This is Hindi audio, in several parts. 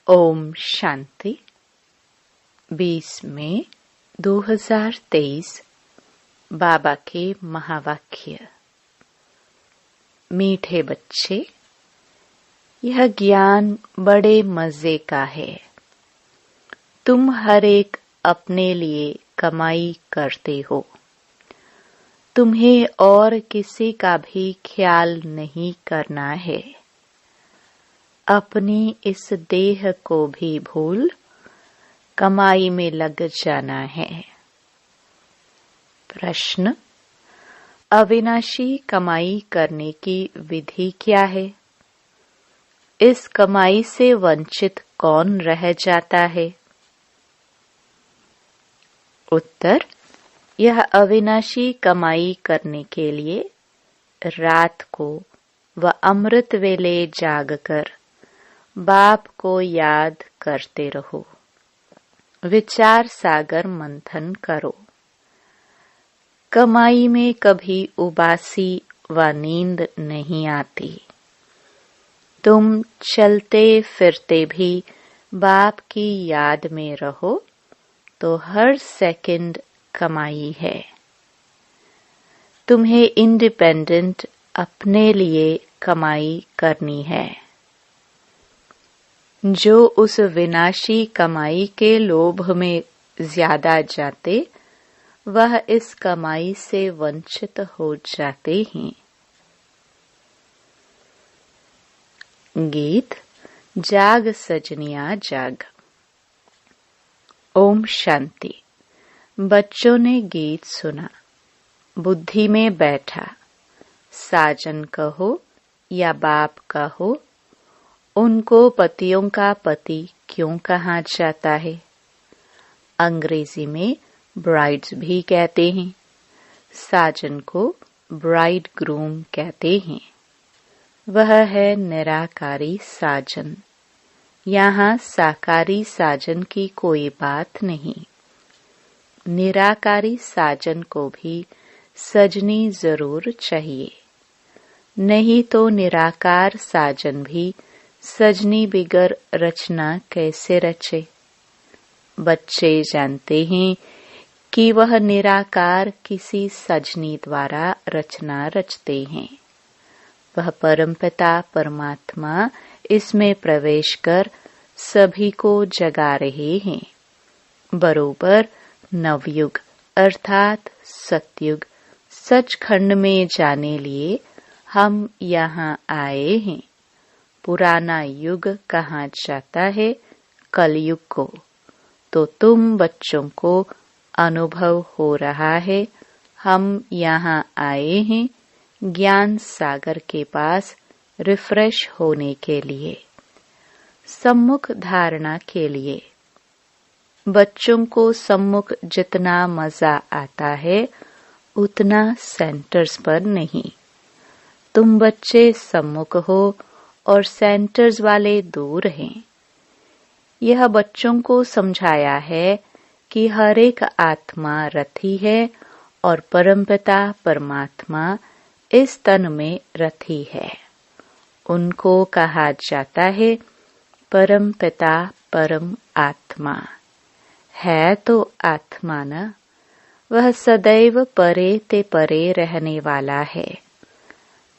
ओम शांति। 20 मई 2023 बाबा के महावाक्य। मीठे बच्चे, यह ज्ञान बड़े मजे का है। तुम हर एक अपने लिए कमाई करते हो। तुम्हें और किसी का भी ख्याल नहीं करना है। अपनी इस देह को भी भूल कमाई में लग जाना है। प्रश्न: अविनाशी कमाई करने की विधि क्या है? इस कमाई से वंचित कौन रह जाता है? उत्तर: यह अविनाशी कमाई करने के लिए रात को व अमृत वेले जागकर बाप को याद करते रहो। विचार सागर मंथन करो। कमाई में कभी उबासी व नींद नहीं आती। तुम चलते फिरते भी बाप की याद में रहो तो हर सेकंड कमाई है। तुम्हें इंडिपेंडेंट अपने लिए कमाई करनी है। जो उस विनाशी कमाई के लोभ में ज्यादा जाते, वह इस कमाई से वंचित हो जाते हैं। गीत जाग सजनिया जाग। ओम शांति। बच्चों ने गीत सुना, बुद्धि में बैठा। साजन कहो या बाप कहो, उनको पतियों का पति क्यों कहा जाता है? अंग्रेजी में ब्राइड्स भी कहते हैं। साजन को ब्राइड ग्रूम कहते हैं। वह है निराकारी साजन। यहाँ साकारी साजन की कोई बात नहीं। निराकारी साजन को भी सजनी जरूर चाहिए, नहीं तो निराकार साजन भी सजनी बिगर रचना कैसे रचे? बच्चे जानते हैं कि वह निराकार किसी सजनी द्वारा रचना रचते हैं। वह परमपिता परमात्मा इसमें प्रवेश कर सभी को जगा रहे हैं। बरोबर नवयुग अर्थात सतयुग सचखंड में जाने लिए हम यहाँ आए हैं। पुराना युग कहा जाता है कलयुग को। तो तुम बच्चों को अनुभव हो रहा है हम यहाँ आए हैं ज्ञान सागर के पास रिफ्रेश होने के लिए, सम्मुख धारणा के लिए। बच्चों को सम्मुख जितना मजा आता है उतना सेंटर्स पर नहीं। तुम बच्चे सम्मुख हो और सेंटर्स वाले दूर हैं। यह बच्चों को समझाया है कि हर एक आत्मा रथी है और परमपिता परमात्मा इस तन में रथी है। उनको कहा जाता है परमपिता परम आत्मा। है तो आत्मा न, वह सदैव परे ते परे रहने वाला है।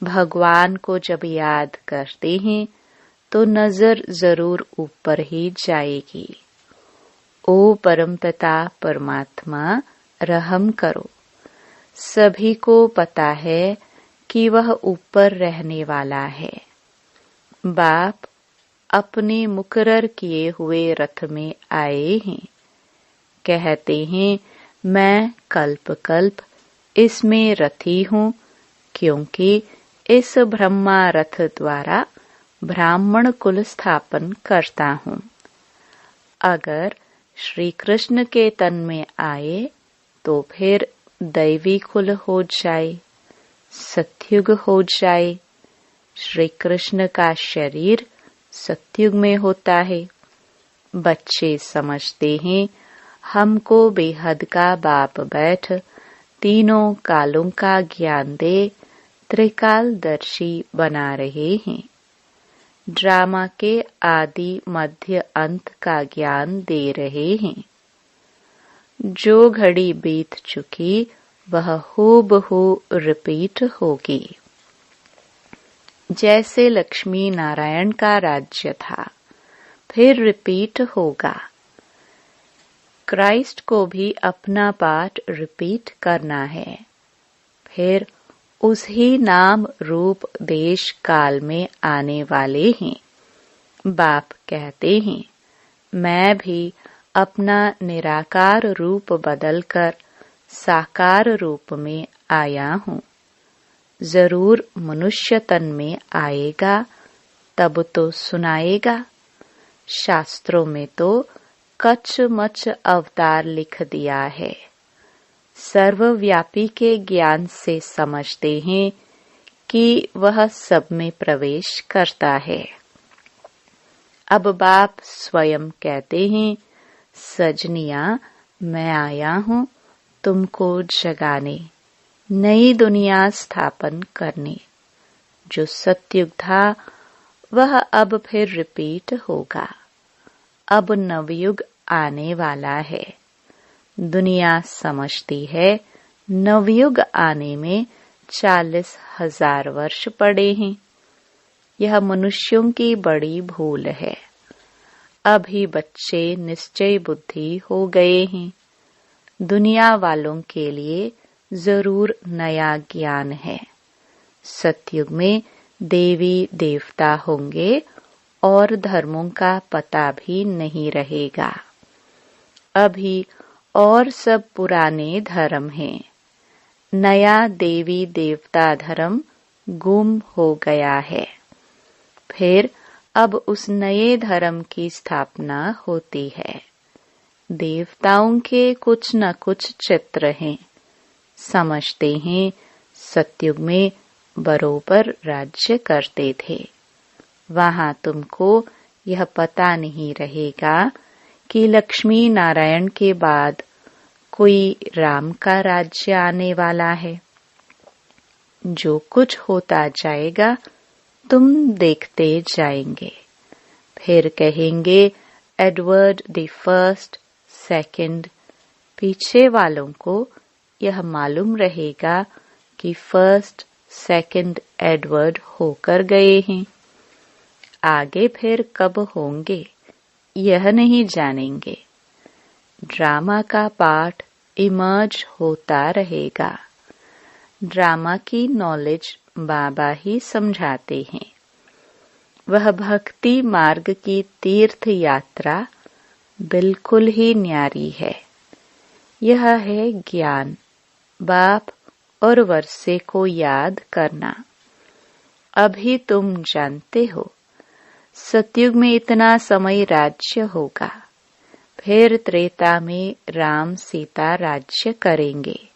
भगवान को जब याद करते हैं तो नजर जरूर ऊपर ही जाएगी। ओ परमपिता परमात्मा रहम करो। सभी को पता है कि वह ऊपर रहने वाला है। बाप अपने मुकर्रर किए हुए रथ में आए हैं। कहते हैं मैं कल्प कल्प इसमें रथी हूँ, क्योंकि इस ब्रह्मा रथ द्वारा ब्राह्मण कुल स्थापन करता हूँ। अगर श्री कृष्ण के तन में आए तो फिर दैवी कुल हो जाए, सतयुग हो जाए। श्री कृष्ण का शरीर सतयुग में होता है। बच्चे समझते हैं हमको बेहद का बाप बैठ तीनों कालों का ज्ञान दे त्रिकालदर्शी बना रहे हैं। ड्रामा के आदि मध्य अंत का ज्ञान दे रहे हैं। जो घड़ी बीत चुकी वह हूबहू रिपीट होगी। जैसे लक्ष्मी नारायण का राज्य था, फिर रिपीट होगा। क्राइस्ट को भी अपना पाठ रिपीट करना है, फिर उसी नाम रूप देश काल में आने वाले हैं। बाप कहते हैं, मैं भी अपना निराकार रूप बदलकर साकार रूप में आया हूँ। जरूर मनुष्य तन में आएगा, तब तो सुनाएगा। शास्त्रों में तो कच मच अवतार लिख दिया है। सर्वव्यापी के ज्ञान से समझते हैं कि वह सब में प्रवेश करता है। अब बाप स्वयं कहते हैं, सजनिया मैं आया हूँ तुमको जगाने, नई दुनिया स्थापन करने। जो सतयुग था वह अब फिर रिपीट होगा। अब नवयुग आने वाला है। दुनिया समझती है नवयुग आने में 40,000 वर्ष पड़े हैं। यह मनुष्यों की बड़ी भूल है। अभी बच्चे निश्चय बुद्धि हो गए हैं। दुनिया वालों के लिए जरूर नया ज्ञान है। सतयुग में देवी देवता होंगे और धर्मों का पता भी नहीं रहेगा। अभी और सब पुराने धर्म हैं। नया देवी देवता धर्म गुम हो गया है। फिर अब उस नए धर्म की स्थापना होती है। देवताओं के कुछ न कुछ चित्र हैं। समझते हैं सतयुग में बरोबर राज्य करते थे। वहां तुमको यह पता नहीं रहेगा कि लक्ष्मी नारायण के बाद कोई राम का राज्य आने वाला है। जो कुछ होता जाएगा तुम देखते जाएंगे। फिर कहेंगे एडवर्ड द फर्स्ट, सेकंड। पीछे वालों को यह मालूम रहेगा कि फर्स्ट, सेकंड एडवर्ड होकर गए हैं। आगे फिर कब होंगे यह नहीं जानेंगे। ड्रामा का पाठ इमर्ज होता रहेगा। ड्रामा की नॉलेज बाबा ही समझाते हैं। वह भक्ति मार्ग की तीर्थ यात्रा बिल्कुल ही न्यारी है। यह है ज्ञान, बाप और वर्षे को याद करना। अभी तुम जानते हो सतयुग में इतना समय राज्य होगा। फिर त्रेता में राम सीता राज्य करेंगे।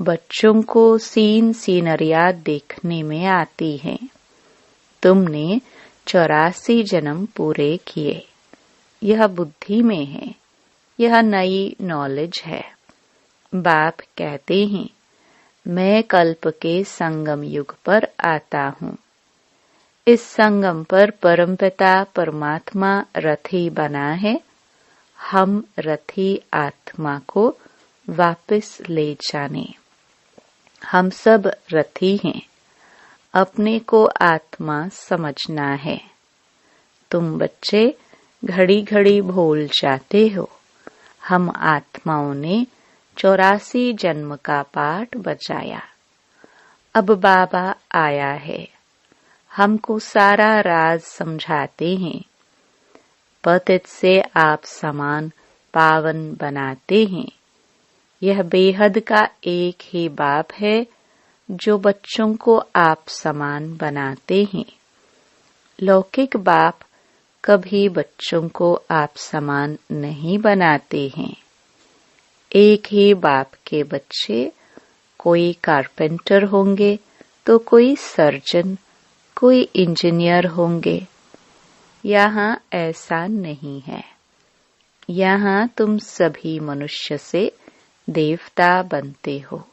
बच्चों को सीनरिया देखने में आती हैं। तुमने 84 जन्म पूरे किए। यह बुद्धि में है। यह नई नॉलेज है। बाप कहते हैं, मैं कल्प के संगम युग पर आता हूँ। इस संगम पर परमपिता परमात्मा रथी बना है। हम रथी आत्मा को वापस ले जाने। हम सब रथी हैं। अपने को आत्मा समझना है। तुम बच्चे घड़ी घड़ी भूल जाते हो। हम आत्माओं ने 84 जन्म का पाठ बजाया। अब बाबा आया है। हमको सारा राज समझाते हैं। पतित से आप समान पावन बनाते हैं। यह बेहद का एक ही बाप है जो बच्चों को आप समान बनाते हैं। लौकिक बाप कभी बच्चों को आप समान नहीं बनाते हैं। एक ही बाप के बच्चे कोई कारपेंटर होंगे तो कोई सर्जन, कोई इंजीनियर होंगे। यहाँ ऐसा नहीं है। यहाँ तुम सभी मनुष्य से देवता बनते हो।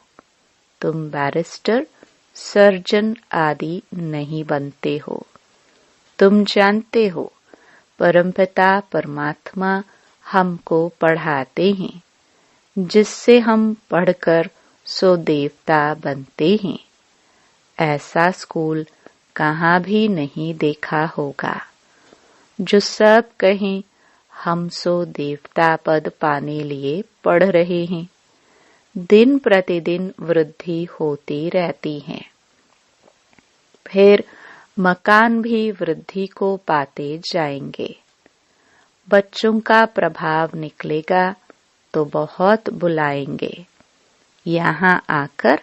तुम बैरिस्टर, सर्जन आदि नहीं बनते हो। तुम जानते हो, परमपिता परमात्मा हमको पढ़ाते हैं, जिससे हम पढ़कर सो देवता बनते हैं। ऐसा स्कूल कहाँ भी नहीं देखा होगा, जो सब कहें हम सो देवता पद पाने लिए पढ़ रहे हैं। दिन प्रतिदिन वृद्धि होती रहती है। फिर मकान भी वृद्धि को पाते जाएंगे। बच्चों का प्रभाव निकलेगा तो बहुत बुलाएंगे, यहाँ आकर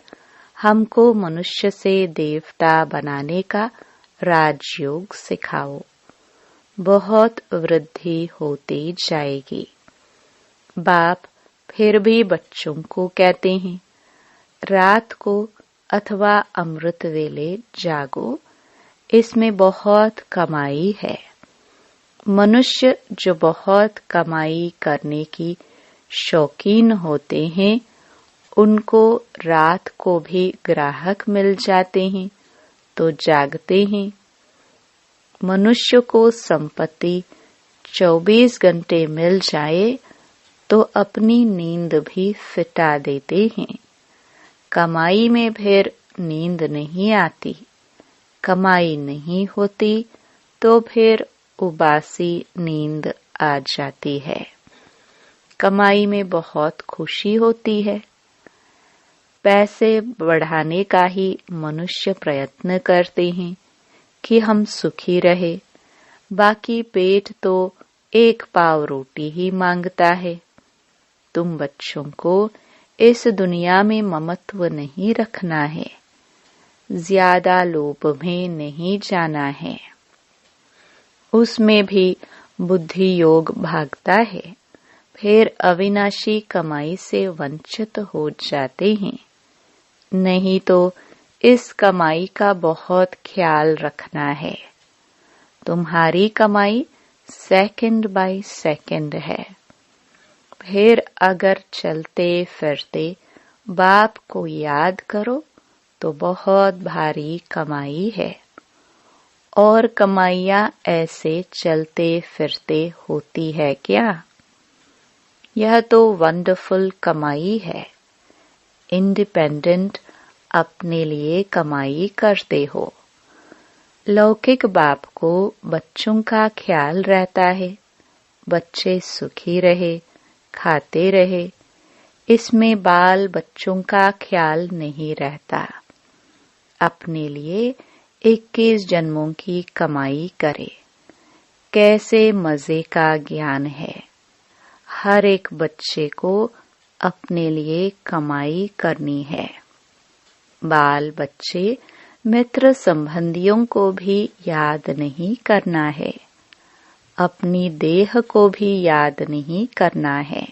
हमको मनुष्य से देवता बनाने का राजयोग सिखाओ। बहुत वृद्धि होती जाएगी। बाप फिर भी बच्चों को कहते हैं, रात को अथवा अमृत वेले जागो, इसमें बहुत कमाई है। मनुष्य जो बहुत कमाई करने की शौकीन होते हैं, उनको रात को भी ग्राहक मिल जाते हैं तो जागते हैं। मनुष्य को संपत्ति 24 घंटे मिल जाए तो अपनी नींद भी फिटा देते हैं। कमाई में फिर नींद नहीं आती। कमाई नहीं होती तो फिर उबासी नींद आ जाती है। कमाई में बहुत खुशी होती है। पैसे बढ़ाने का ही मनुष्य प्रयत्न करते हैं कि हम सुखी रहे। बाकी पेट तो एक पाव रोटी ही मांगता है। तुम बच्चों को इस दुनिया में ममत्व नहीं रखना है, ज्यादा लोभ में नहीं जाना है। उसमें भी बुद्धि योग भागता है, फिर अविनाशी कमाई से वंचित हो जाते हैं। नहीं तो इस कमाई का बहुत ख्याल रखना है। तुम्हारी कमाई सेकंड बाय सेकंड है। फिर अगर चलते फिरते बाप को याद करो तो बहुत भारी कमाई है। और कमाइयां ऐसे चलते फिरते होती है क्या? यह तो वंडरफुल कमाई है। इंडिपेंडेंट अपने लिए कमाई करते हो। लौकिक बाप को बच्चों का ख्याल रहता है, बच्चे सुखी रहे, खाते रहे। इसमें बाल बच्चों का ख्याल नहीं रहता। अपने लिए 21 जन्मों की कमाई करे। कैसे मजे का ज्ञान है। हर एक बच्चे को अपने लिए कमाई करनी है। बाल बच्चे मित्र संबंधियों को भी याद नहीं करना है। अपनी देह को भी याद नहीं करना है।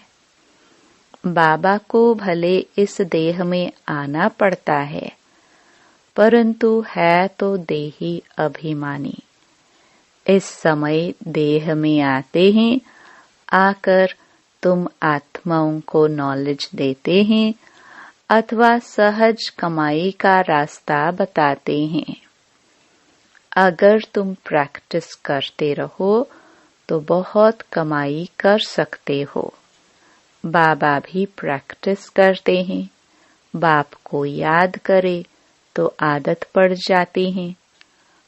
बाबा को भले इस देह में आना पड़ता है, परंतु है तो देही अभिमानी। इस समय देह में आते हैं, आकर तुम आत्माओं को नॉलेज देते हैं अथवा सहज कमाई का रास्ता बताते हैं। अगर तुम प्रैक्टिस करते रहो तो बहुत कमाई कर सकते हो। बाबा भी प्रैक्टिस करते हैं। बाप को याद करे तो आदत पड़ जाती है।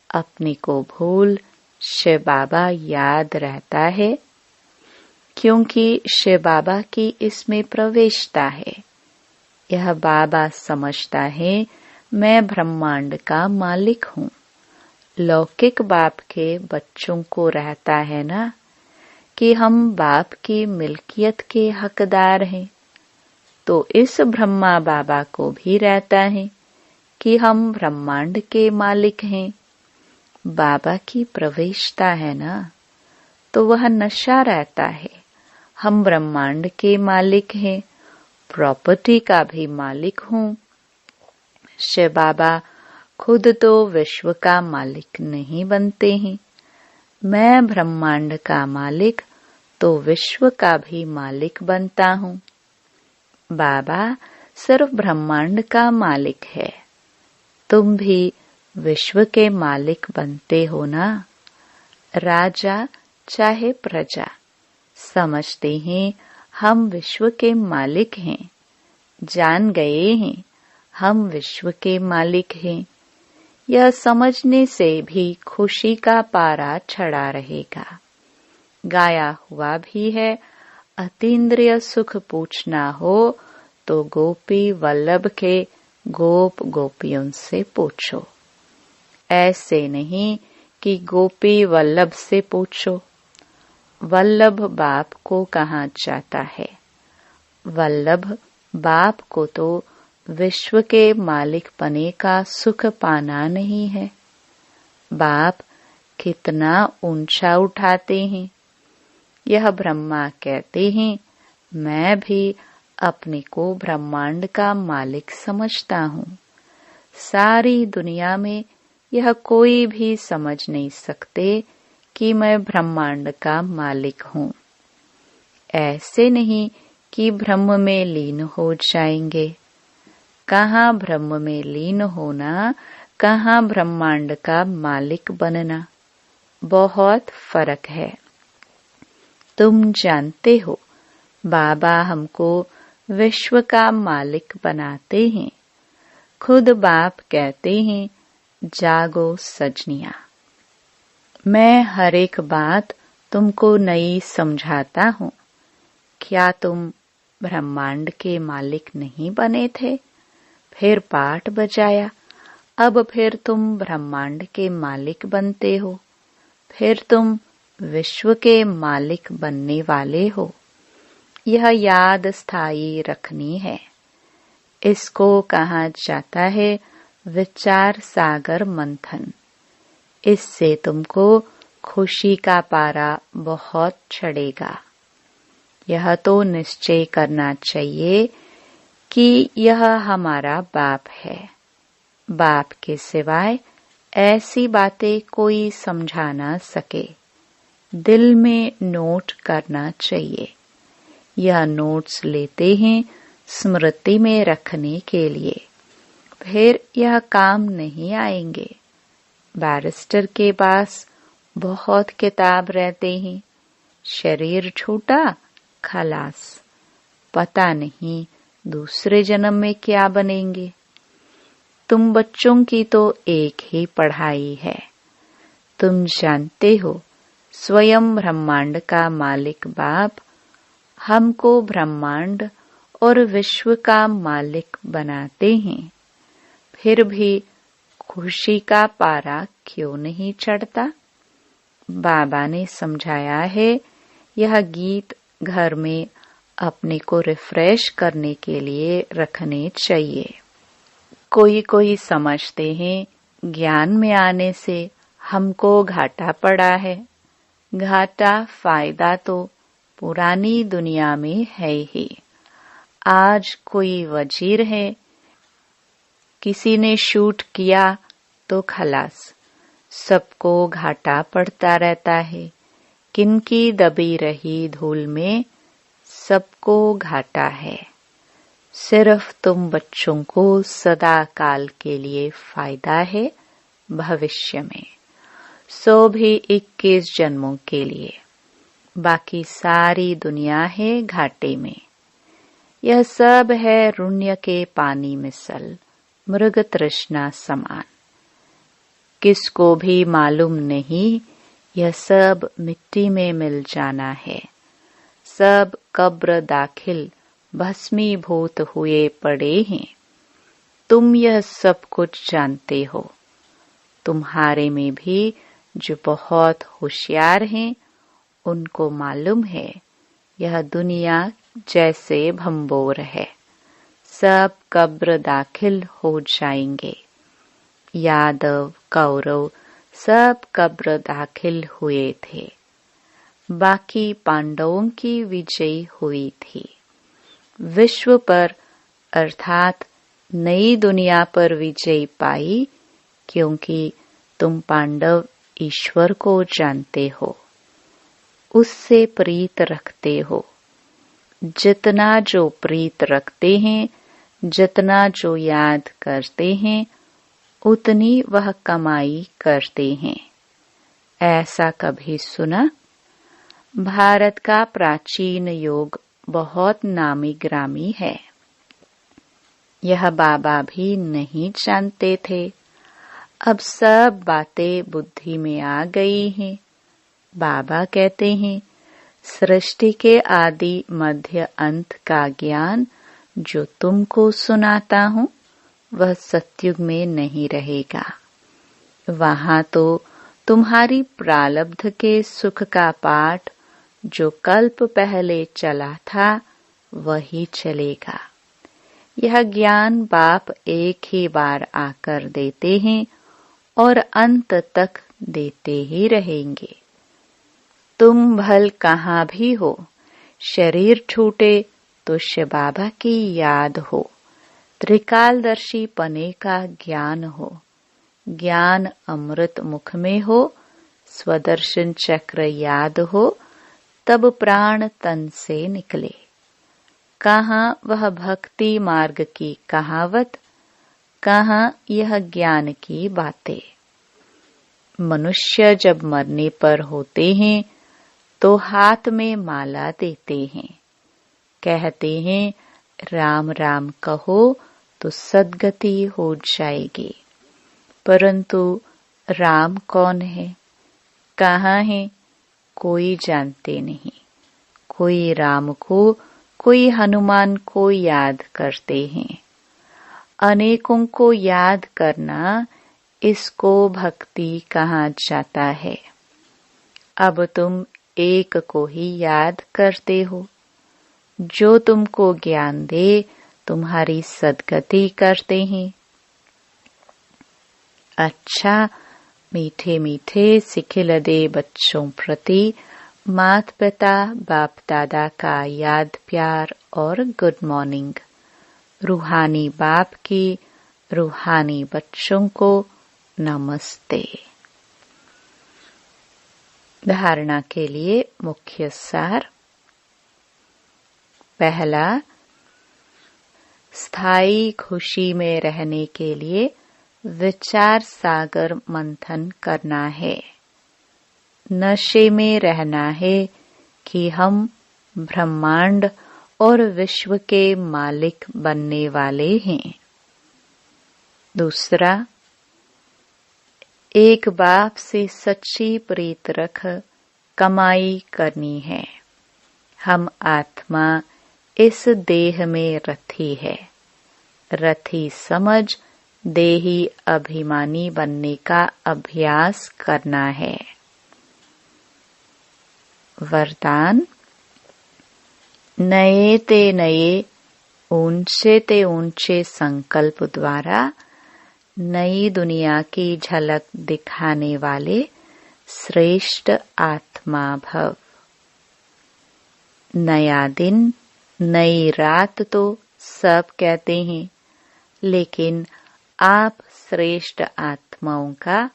अपने को भूल शिव बाबा याद रहता है, क्योंकि शिव बाबा की इसमें प्रवेशता है। यह बाबा समझता है मैं ब्रह्मांड का मालिक हूँ। लौकिक बाप के बच्चों को रहता है ना कि हम बाप की मिल्कियत के हकदार हैं, तो इस ब्रह्मा बाबा को भी रहता है कि हम ब्रह्मांड के मालिक हैं। बाबा की प्रवेशता है ना, तो वह नशा रहता है। हम ब्रह्मांड के मालिक हैं, प्रॉपर्टी का भी मालिक हूँ। शिव बाबा खुद तो विश्व का मालिक नहीं बनते हैं। मैं ब्रह्मांड का मालिक तो विश्व का भी मालिक बनता हूँ। बाबा सिर्फ ब्रह्मांड का मालिक है। तुम भी विश्व के मालिक बनते हो ना। राजा चाहे प्रजा, समझते हैं हम विश्व के मालिक हैं, जान गए हैं हम विश्व के मालिक हैं। यह समझने से भी खुशी का पारा चढ़ा रहेगा। गाया हुआ भी है, अतीन्द्रिय सुख पूछना हो तो गोपी वल्लभ के गोप गोपियों से पूछो। ऐसे नहीं कि गोपी वल्लभ से पूछो। वल्लभ बाप को कहाँ जाता है? वल्लभ बाप को तो विश्व के मालिक बने का सुख पाना नहीं है। बाप कितना ऊंचा उठाते हैं। यह ब्रह्मा कहते हैं, मैं भी अपने को ब्रह्मांड का मालिक समझता हूँ। सारी दुनिया में यह कोई भी समझ नहीं सकते कि मैं ब्रह्मांड का मालिक हूँ। ऐसे नहीं कि ब्रह्म में लीन हो जाएंगे। कहाँ ब्रह्म में लीन होना, कहाँ ब्रह्मांड का मालिक बनना, बहुत फर्क है। तुम जानते हो, बाबा हमको विश्व का मालिक बनाते हैं। खुद बाप कहते हैं, जागो सजनिया। मैं हर एक बात तुमको नई समझाता हूँ। क्या तुम ब्रह्मांड के मालिक नहीं बने थे? फिर पाठ बजाया, अब फिर तुम ब्रह्मांड के मालिक बनते हो। फिर तुम विश्व के मालिक बनने वाले हो। यह याद स्थायी रखनी है। इसको कहा जाता है विचार सागर मंथन। इससे तुमको खुशी का पारा बहुत चढ़ेगा। यह तो निश्चय करना चाहिए कि यह हमारा बाप है। बाप के सिवाय ऐसी बातें कोई समझा ना सके। दिल में नोट करना चाहिए। यह नोट्स लेते हैं स्मृति में रखने के लिए, फिर यह काम नहीं आएंगे। बैरिस्टर के पास बहुत किताब रहते हैं, शरीर छोटा, खलास, पता नहीं दूसरे जन्म में क्या बनेंगे। तुम बच्चों की तो एक ही पढ़ाई है। तुम जानते हो, स्वयं ब्रह्मांड का मालिक बाप हमको ब्रह्मांड और विश्व का मालिक बनाते हैं। फिर भी खुशी का पारा क्यों नहीं चढ़ता? बाबा ने समझाया है, यह गीत घर में अपने को रिफ्रेश करने के लिए रखने चाहिए। कोई कोई समझते हैं ज्ञान में आने से हमको घाटा पड़ा है। घाटा फायदा तो पुरानी दुनिया में है ही। आज कोई वजीर है, किसी ने शूट किया तो खलास, सबको घाटा पड़ता रहता है। किनकी दबी रही धूल में सबको घाटा है। सिर्फ तुम बच्चों को सदा काल के लिए फायदा है, भविष्य में 100 भी 21 जन्मों के लिए। बाकी सारी दुनिया है घाटे में। यह सब है रुण्य के पानी मिसल, मृग तृष्णा समान। किसको भी मालूम नहीं, यह सब मिट्टी में मिल जाना है। सब कब्र दाखिल भस्मीभूत हुए पड़े हैं। तुम यह सब कुछ जानते हो। तुम्हारे में भी जो बहुत होशियार हैं, उनको मालूम है यह दुनिया जैसे भंबोर है, सब कब्र दाखिल हो जाएंगे। यादव कौरव सब कब्र दाखिल हुए थे। बाकी पांडवों की विजय हुई थी। विश्व पर अर्थात नई दुनिया पर विजय पाई, क्योंकि तुम पांडव ईश्वर को जानते हो, उससे प्रीत रखते हो। जितना जो प्रीत रखते हैं, जितना जो याद करते हैं, उतनी वह कमाई करते हैं। ऐसा कभी सुना? भारत का प्राचीन योग बहुत नामी ग्रामी है। यह बाबा भी नहीं जानते थे। अब सब बातें बुद्धि में आ गई हैं। बाबा कहते हैं, सृष्टि के आदि मध्य अंत का ज्ञान जो तुमको सुनाता हूँ वह सतयुग में नहीं रहेगा। वहाँ तो तुम्हारी प्रारब्ध के सुख का पाठ जो कल्प पहले चला था वही चलेगा। यह ज्ञान बाप एक ही बार आकर देते हैं और अंत तक देते ही रहेंगे। तुम भल कहाँ भी हो, शरीर छूटे तो शिव बाबा की याद हो। त्रिकालदर्शी पने का ज्ञान हो। ज्ञान अमृत मुख में हो, स्वदर्शन चक्र याद हो, तब प्राण तन से निकले। कहाँ वह भक्ति मार्ग की कहावत, कहाँ यह ज्ञान की बातें। मनुष्य जब मरने पर होते हैं तो हाथ में माला देते हैं। कहते हैं राम राम कहो तो सद्गति हो जाएगी। परंतु राम कौन है, कहाँ है, कोई जानते नहीं। कोई राम को, कोई हनुमान को याद करते हैं। अनेकों को याद करना, इसको भक्ति कहा जाता है। अब तुम एक को ही याद करते हो। जो तुमको ज्ञान दे तुम्हारी सद्गति करते हैं। अच्छा, मीठे मीठे सिखिलदे बच्चों प्रति माता पिता बाप दादा का याद प्यार और गुड मॉर्निंग। रूहानी बाप की रूहानी बच्चों को नमस्ते। धारणा के लिए मुख्य सार। पहला, स्थायी खुशी में रहने के लिए विचार सागर मंथन करना है। नशे में रहना है कि हम ब्रह्मांड और विश्व के मालिक बनने वाले हैं। दूसरा, एक बाप से सच्ची प्रीत रख कमाई करनी है। हम आत्मा इस देह में रथी है। रथी समझ देही अभिमानी बनने का अभ्यास करना है। वरदान, नए ते नए, ऊंचे ते ऊंचे संकल्प द्वारा नई दुनिया की झलक दिखाने वाले श्रेष्ठ आत्मा भव। नया दिन, नई रात तो सब कहते हैं, लेकिन आप श्रेष्ठ आत्माओं का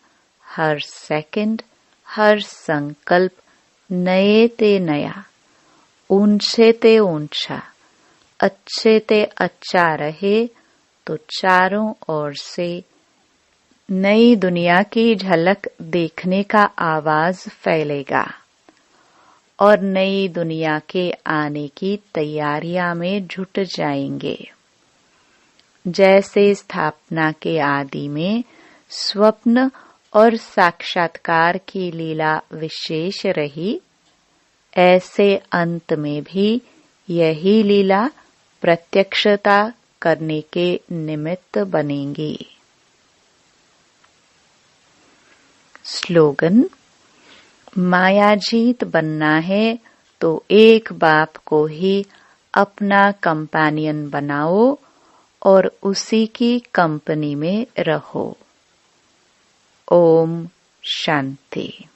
हर सेकंड, हर संकल्प नए ते नया, ऊंचे ते ऊंचा, अच्छे ते अच्छा रहे तो चारों ओर से नई दुनिया की झलक देखने का आवाज फैलेगा और नई दुनिया के आने की तैयारियां में जुट जाएंगे। जैसे स्थापना के आदि में स्वप्न और साक्षात्कार की लीला विशेष रही, ऐसे अंत में भी यही लीला प्रत्यक्षता करने के निमित्त बनेंगी। स्लोगन, मायाजीत बनना है तो एक बाप को ही अपना कंपेनियन बनाओ और उसी की कंपनी में रहो। ओम शांति।